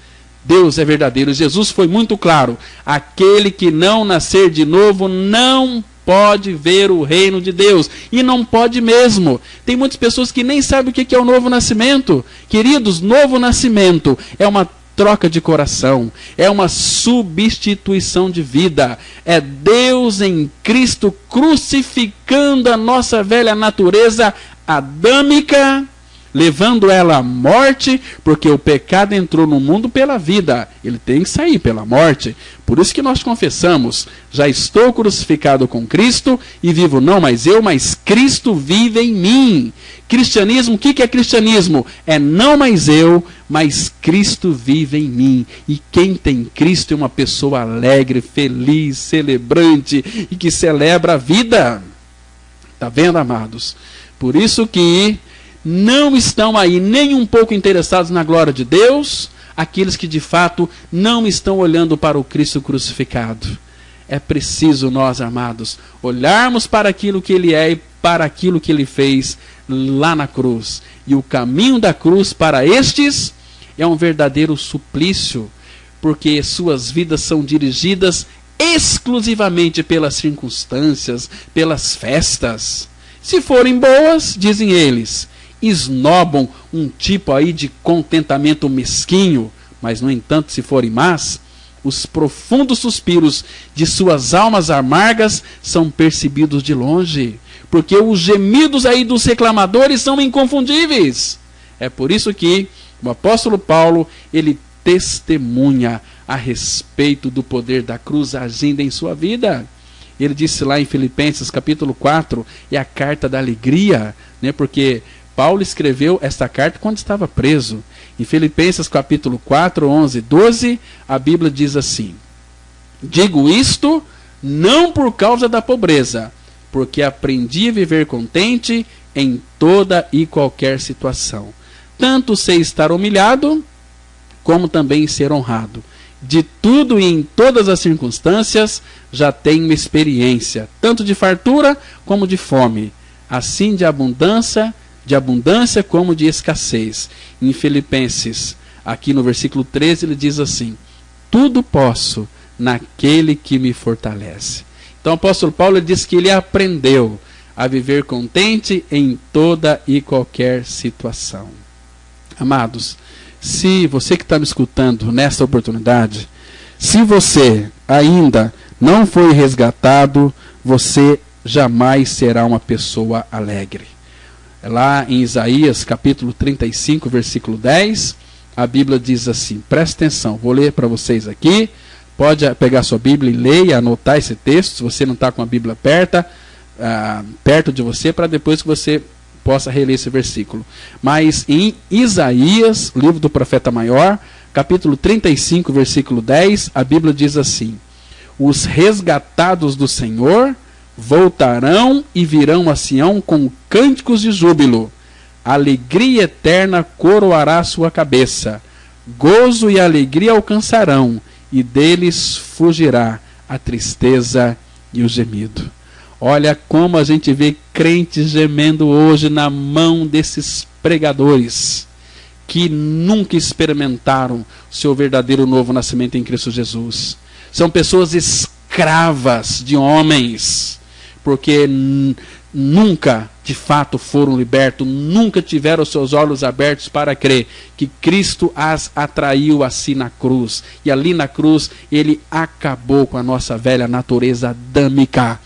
Deus é verdadeiro. Jesus foi muito claro. Aquele que não nascer de novo não pode ver o reino de Deus. E não pode mesmo. Tem muitas pessoas que nem sabem o que é o novo nascimento. Queridos, novo nascimento é uma troca de coração, é uma substituição de vida, é Deus em Cristo crucificando a nossa velha natureza adâmica levando ela à morte, porque o pecado entrou no mundo pela vida, ele tem que sair pela morte. Por isso que nós confessamos: já estou crucificado com Cristo, e vivo não mais eu, mas Cristo vive em mim. Cristianismo, o que é cristianismo? É não mais eu, mas Cristo vive em mim. E quem tem Cristo é uma pessoa alegre, feliz, celebrante, e que celebra a vida. Está vendo, amados? Por isso que não estão aí nem um pouco interessados na glória de Deus aqueles que de fato não estão olhando para o Cristo crucificado. É preciso nós, amados, olharmos para aquilo que Ele é e para aquilo que Ele fez lá na cruz. E o caminho da cruz para estes é um verdadeiro suplício, porque suas vidas são dirigidas exclusivamente pelas circunstâncias, pelas festas. Se forem boas, dizem eles, esnobam um tipo aí de contentamento mesquinho, mas no entanto, se forem más, os profundos suspiros de suas almas amargas são percebidos de longe, porque os gemidos aí dos reclamadores são inconfundíveis. É por isso que o apóstolo Paulo, ele testemunha a respeito do poder da cruz agindo em sua vida. Ele disse lá em Filipenses capítulo 4, é a carta da alegria, né? Porque Paulo escreveu esta carta quando estava preso. Em Filipenses capítulo 4, 11 e 12, a Bíblia diz assim: digo isto não por causa da pobreza, porque aprendi a viver contente em toda e qualquer situação. Tanto sei estar humilhado, como também ser honrado. De tudo e em todas as circunstâncias já tenho experiência, tanto de fartura como de fome, assim de abundância como de escassez. Em Filipenses, aqui no versículo 13, ele diz assim: tudo posso naquele que me fortalece. Então o apóstolo Paulo diz que ele aprendeu a viver contente em toda e qualquer situação. Amados, se você que está me escutando nesta oportunidade, se você ainda não foi resgatado, você jamais será uma pessoa alegre. Lá em Isaías capítulo 35, versículo 10, a Bíblia diz assim, presta atenção, vou ler para vocês aqui, pode pegar sua Bíblia e ler e anotar esse texto, se você não está com a Bíblia perto de você, para depois que você possa reler esse versículo. Mas em Isaías, livro do profeta maior, capítulo 35, versículo 10, a Bíblia diz assim: os resgatados do Senhor voltarão e virão a Sião com cânticos de júbilo. Alegria eterna coroará sua cabeça. Gozo e alegria alcançarão, e deles fugirá a tristeza e o gemido. Olha como a gente vê crentes gemendo hoje na mão desses pregadores que nunca experimentaram o seu verdadeiro novo nascimento em Cristo Jesus. São pessoas escravas de homens, porque nunca de fato foram libertos, nunca tiveram seus olhos abertos para crer que Cristo as atraiu a si na cruz. E ali na cruz ele acabou com a nossa velha natureza adâmica.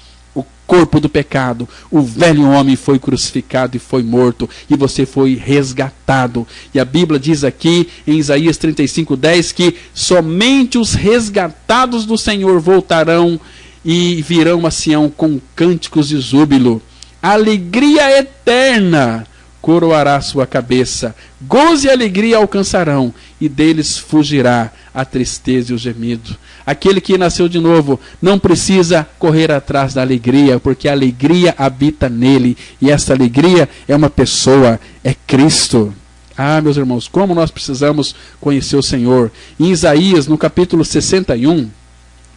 Corpo do pecado, o velho homem foi crucificado e foi morto, e você foi resgatado. E a Bíblia diz aqui em Isaías 35:10 que somente os resgatados do Senhor voltarão e virão a Sião com cânticos de júbilo. Alegria eterna coroará sua cabeça, gozo e alegria alcançarão, e deles fugirá a tristeza e o gemido. Aquele que nasceu de novo não precisa correr atrás da alegria, porque a alegria habita nele, e essa alegria é uma pessoa, é Cristo. Ah, meus irmãos, como nós precisamos conhecer o Senhor. Em Isaías, no capítulo 61,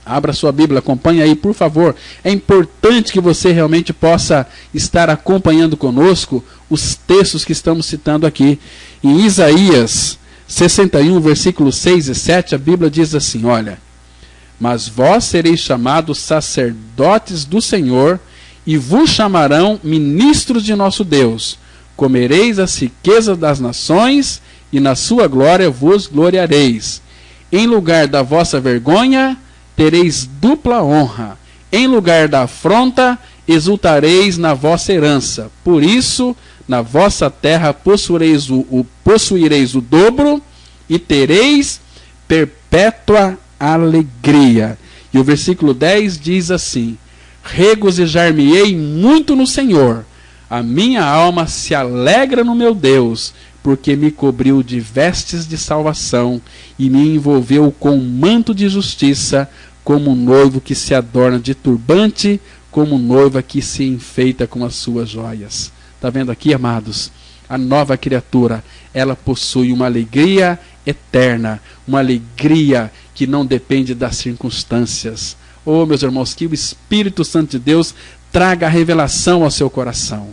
abra sua Bíblia, acompanhe aí, por favor. É importante que você realmente possa estar acompanhando conosco os textos que estamos citando aqui. Em Isaías 61, versículos 6 e 7, a Bíblia diz assim, olha: mas vós sereis chamados sacerdotes do Senhor, e vos chamarão ministros de nosso Deus. Comereis as riquezas das nações, e na sua glória vos gloriareis. Em lugar da vossa vergonha, tereis dupla honra. Em lugar da afronta, exultareis na vossa herança. Por isso, na vossa terra possuireis o dobro e tereis perpétua alegria. E o versículo 10 diz assim: regozijar-me-ei muito no Senhor, a minha alma se alegra no meu Deus, porque me cobriu de vestes de salvação e me envolveu com manto de justiça, como um noivo que se adorna de turbante, como noiva que se enfeita com as suas joias. Está vendo aqui, amados? A nova criatura, ela possui uma alegria eterna, uma alegria que não depende das circunstâncias. Oh, meus irmãos, que o Espírito Santo de Deus traga a revelação ao seu coração.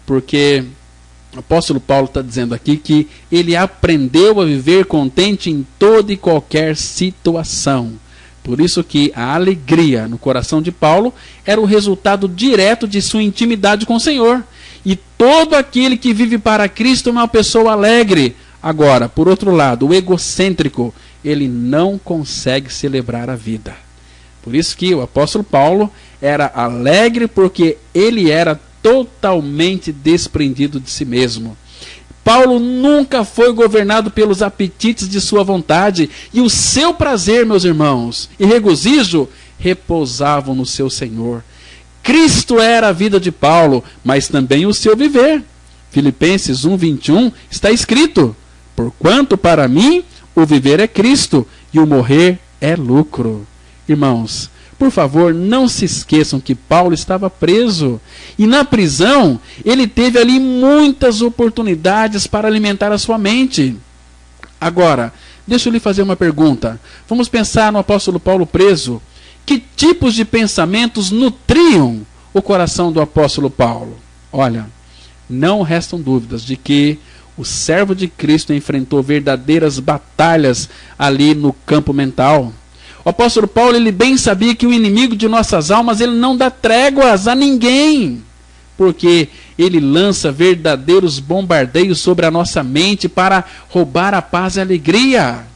Porque o apóstolo Paulo está dizendo aqui que ele aprendeu a viver contente em toda e qualquer situação. Por isso que a alegria no coração de Paulo era o resultado direto de sua intimidade com o Senhor. E todo aquele que vive para Cristo é uma pessoa alegre. Agora, por outro lado, o egocêntrico, ele não consegue celebrar a vida. Por isso que o apóstolo Paulo era alegre, porque ele era totalmente desprendido de si mesmo. Paulo nunca foi governado pelos apetites de sua vontade, e o seu prazer, meus irmãos, e regozijo repousavam no seu Senhor. Cristo era a vida de Paulo, mas também o seu viver. Filipenses 1:21 está escrito: porquanto para mim o viver é Cristo e o morrer é lucro. Irmãos, por favor, não se esqueçam que Paulo estava preso. E na prisão, ele teve ali muitas oportunidades para alimentar a sua mente. Agora, deixa eu lhe fazer uma pergunta. Vamos pensar no apóstolo Paulo preso. Que tipos de pensamentos nutriam o coração do apóstolo Paulo? Olha, não restam dúvidas de que o servo de Cristo enfrentou verdadeiras batalhas ali no campo mental. O apóstolo Paulo, ele bem sabia que o inimigo de nossas almas, ele não dá tréguas a ninguém, porque ele lança verdadeiros bombardeios sobre a nossa mente para roubar a paz e a alegria.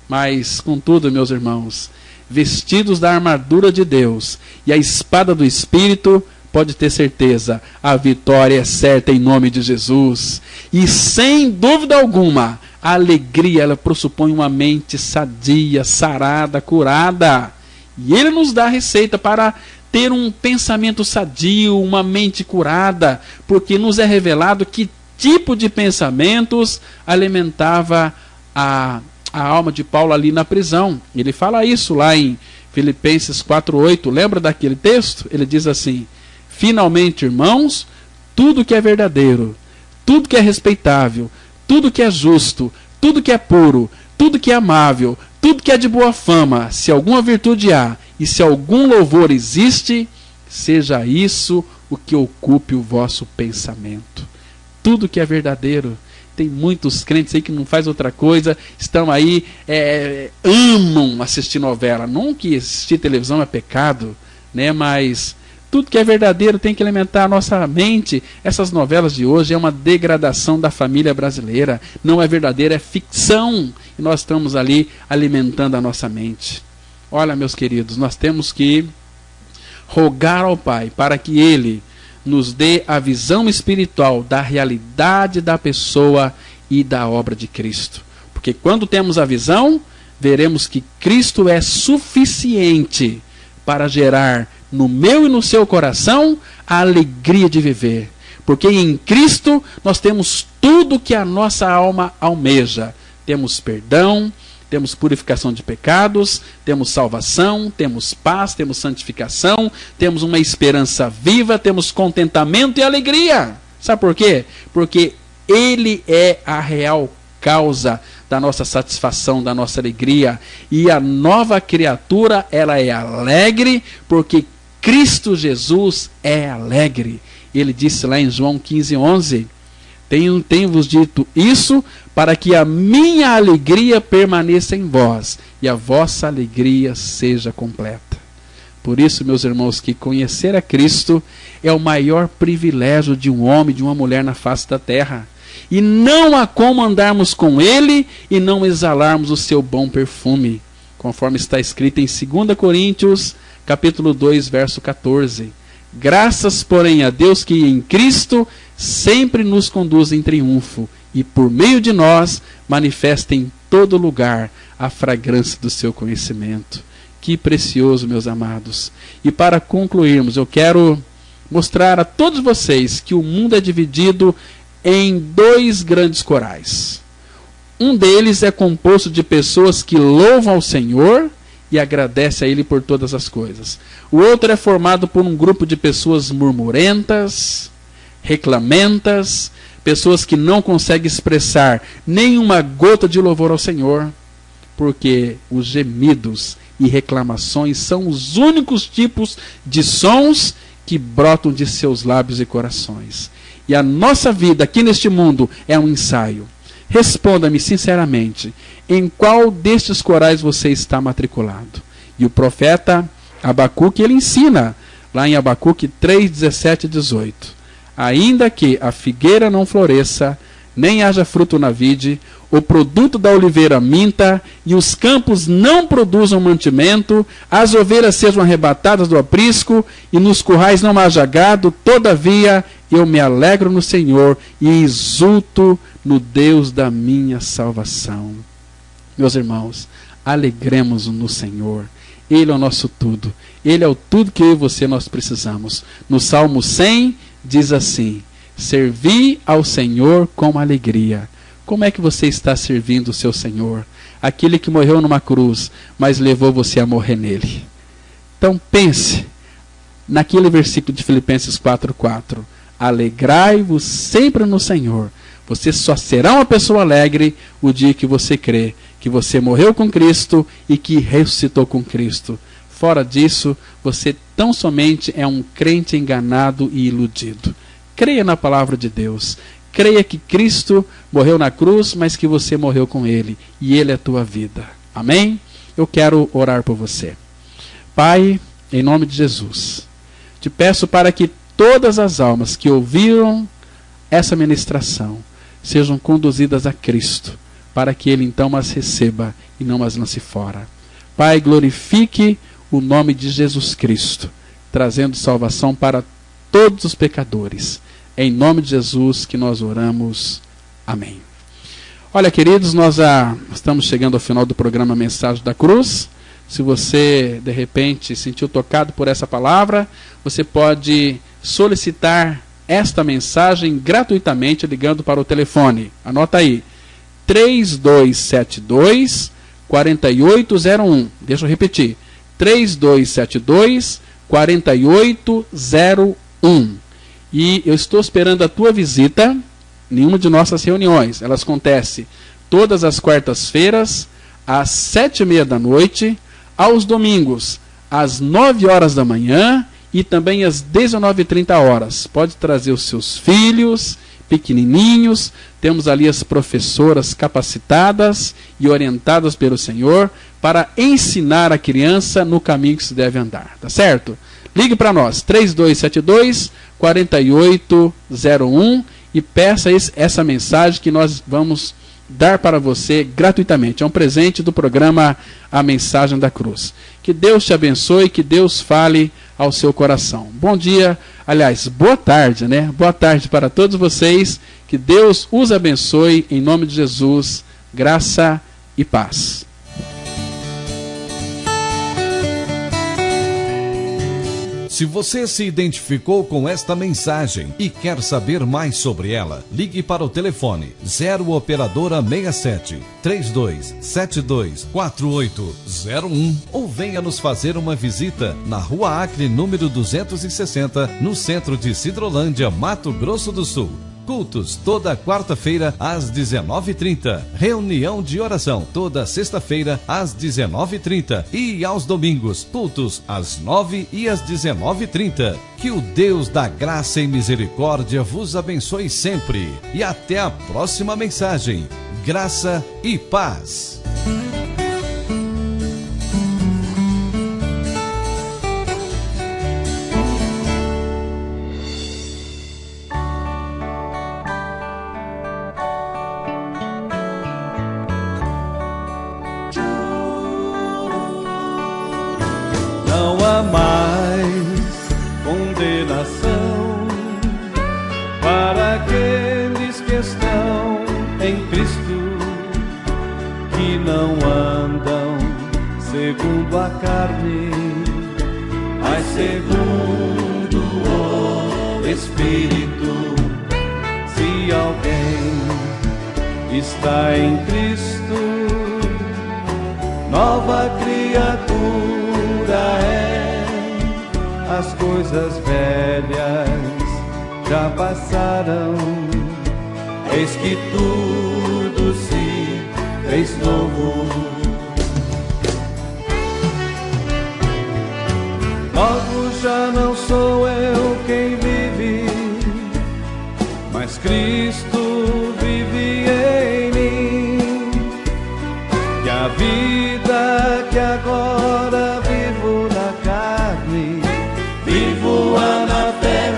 Mas, contudo, meus irmãos, vestidos da armadura de Deus e a espada do Espírito, pode ter certeza, a vitória é certa em nome de Jesus. E sem dúvida alguma, a alegria, ela pressupõe uma mente sadia, sarada, curada. E ele nos dá a receita para ter um pensamento sadio, uma mente curada, porque nos é revelado que tipo de pensamentos alimentava a alma de Paulo ali na prisão. Ele fala isso lá em Filipenses 4:8. Lembra daquele texto? Ele diz assim: finalmente, irmãos, tudo que é verdadeiro, tudo que é respeitável, tudo que é justo, tudo que é puro, tudo que é amável, tudo que é de boa fama, se alguma virtude há e se algum louvor existe, seja isso o que ocupe o vosso pensamento. Tudo que é verdadeiro. Tem muitos crentes aí que não faz outra coisa, estão aí, amam assistir novela. Não que assistir televisão é pecado, né? Mas tudo que é verdadeiro tem que alimentar a nossa mente. Essas novelas de hoje é uma degradação da família brasileira. Não é verdadeira, é ficção. E nós estamos ali alimentando a nossa mente. Olha, meus queridos, nós temos que rogar ao Pai para que Ele nos dê a visão espiritual da realidade da pessoa e da obra de Cristo. Porque quando temos a visão, veremos que Cristo é suficiente para gerar no meu e no seu coração a alegria de viver. Porque em Cristo nós temos tudo que a nossa alma almeja. Temos perdão, temos purificação de pecados, temos salvação, temos paz, temos santificação, temos uma esperança viva, temos contentamento e alegria. Sabe por quê? Porque Ele é a real causa da nossa satisfação, da nossa alegria. E a nova criatura, ela é alegre porque Cristo Jesus é alegre. Ele disse lá em João 15:11, tenho-vos dito isso para que a minha alegria permaneça em vós e a vossa alegria seja completa. Por isso, meus irmãos, que conhecer a Cristo é o maior privilégio de um homem, de uma mulher na face da terra. E não há como andarmos com Ele e não exalarmos o seu bom perfume, conforme está escrito em 2 Coríntios, capítulo 2, verso 14. Graças, porém, a Deus que em Cristo sempre nos conduz em triunfo e por meio de nós manifesta em todo lugar a fragrância do seu conhecimento. Que precioso, meus amados. E para concluirmos, eu quero mostrar a todos vocês que o mundo é dividido em dois grandes corais. Um deles é composto de pessoas que louvam ao Senhor e agradecem a Ele por todas as coisas. O outro é formado por um grupo de pessoas murmurentas, reclamentas, pessoas que não conseguem expressar nenhuma gota de louvor ao Senhor, porque os gemidos e reclamações são os únicos tipos de sons que brotam de seus lábios e corações. E a nossa vida aqui neste mundo é um ensaio. Responda-me sinceramente, em qual destes corais você está matriculado? E o profeta Abacuque, ele ensina, lá em Abacuque 3, 17 e 18. Ainda que a figueira não floresça, nem haja fruto na vide, o produto da oliveira minta, e os campos não produzam mantimento, as ovelhas sejam arrebatadas do aprisco, e nos currais não haja gado, todavia eu me alegro no Senhor, e exulto no Deus da minha salvação. Meus irmãos, alegremos-nos no Senhor. Ele é o nosso tudo. Ele é o tudo que eu e você nós precisamos. No Salmo 100 diz assim: servi ao Senhor com alegria. Como é que você está servindo o seu Senhor? Aquele que morreu numa cruz, mas levou você a morrer nele. Então pense naquele versículo de Filipenses 4:4. Alegrai-vos sempre no Senhor. Você só será uma pessoa alegre o dia que você crê que você morreu com Cristo e que ressuscitou com Cristo. Fora disso, você tão somente é um crente enganado e iludido. Creia na palavra de Deus. Creia que Cristo morreu na cruz, mas que você morreu com Ele. E Ele é a tua vida. Amém? Eu quero orar por você. Pai, em nome de Jesus, te peço para que todas as almas que ouviram essa ministração sejam conduzidas a Cristo, para que Ele então as receba e não as lance fora. Pai, glorifique o nome de Jesus Cristo, trazendo salvação para todos os pecadores. É em nome de Jesus que nós oramos. Amém. Olha, queridos, nós já estamos chegando ao final do programa Mensagem da Cruz. Se você, de repente, sentiu tocado por essa palavra, você pode solicitar esta mensagem gratuitamente ligando para o telefone. Anota aí, 3272-4801. Deixa eu repetir, 3272-4801. E eu estou esperando a tua visita em uma de nossas reuniões. Elas acontecem todas as quartas-feiras, às 7h30 da noite, aos domingos, às 9 horas da manhã e também às 19h30. Pode trazer os seus filhos pequenininhos. Temos ali as professoras capacitadas e orientadas pelo Senhor para ensinar a criança no caminho que se deve andar. Tá certo? Ligue para nós, 3272-4801, e peça essa mensagem que nós vamos dar para você gratuitamente. É um presente do programa A Mensagem da Cruz. Que Deus te abençoe, que Deus fale ao seu coração. Bom dia, aliás, boa tarde, né? Boa tarde para todos vocês. Que Deus os abençoe, em nome de Jesus. Graça e paz. Se você se identificou com esta mensagem e quer saber mais sobre ela, ligue para o telefone 0 operadora 67 32724801 ou venha nos fazer uma visita na Rua Acre, número 260, no centro de Sidrolândia, Mato Grosso do Sul. Cultos toda quarta-feira às 19h30. Reunião de oração toda sexta-feira às 19h30. E aos domingos, cultos às 9h e às 19h30. Que o Deus da graça e misericórdia vos abençoe sempre. E até a próxima mensagem. Graça e paz. Não há mais condenação carne, mas segundo o Espírito. Se alguém está em Cristo, nova criatura é. As coisas velhas já passaram, eis que tudo se fez novo. Logo já não sou eu quem vive, mas Cristo vive em mim. E a vida que agora vivo na carne, vivo-a na fé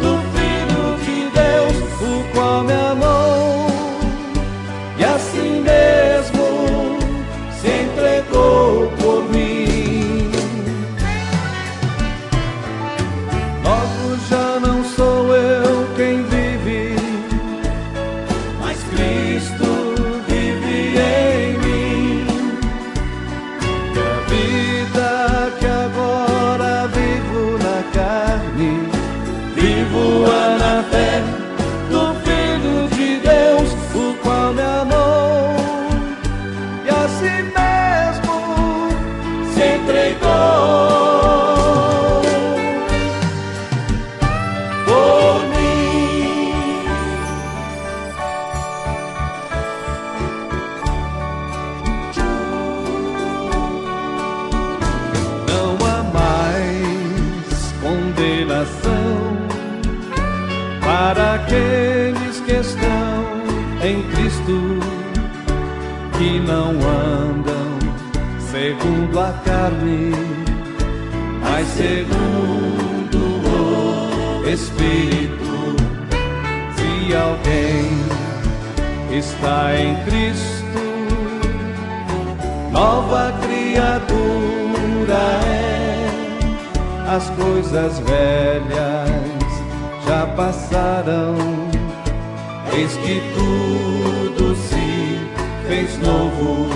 do Filho de Deus, o qual me amou e assim mesmo se entregou por mim. Logo já não sou eu quem vive, mas Cristo vive em mim. E a vida que agora vivo na carne, vivo-a na fé do Filho de Deus, o qual me amou e assim mesmo se entregou por mim. Não há mais condenação para aqueles que estão em Cristo, que não andam segundo a carne, mas segundo o Espírito. Se alguém está em Cristo, nova criatura é. As coisas velhas já passaram, eis que tudo se fez novo.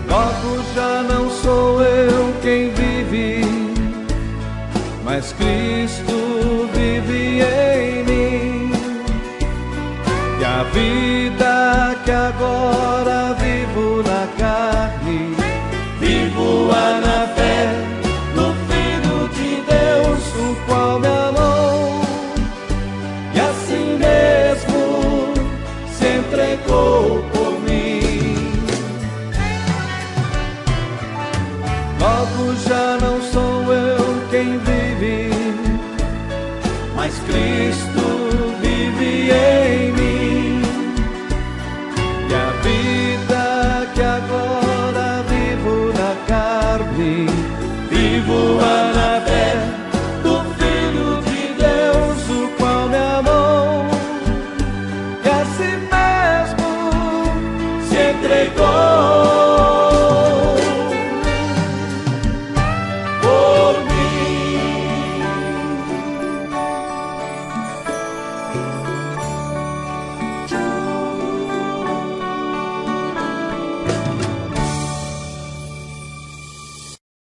Logo já não sou eu quem vive, mas Cristo vive em mim. E a vida que agora vivo na carne, vivo-a na fé do Filho de Deus, o qual me amou e assim mesmo se entregou por mim. Logo já não sou eu quem vive, mas Cristo vive em mim. E a vida que agora vivo na carne, vivo-a na fé do Filho de Deus, o qual me amou e assim mesmo se entregou.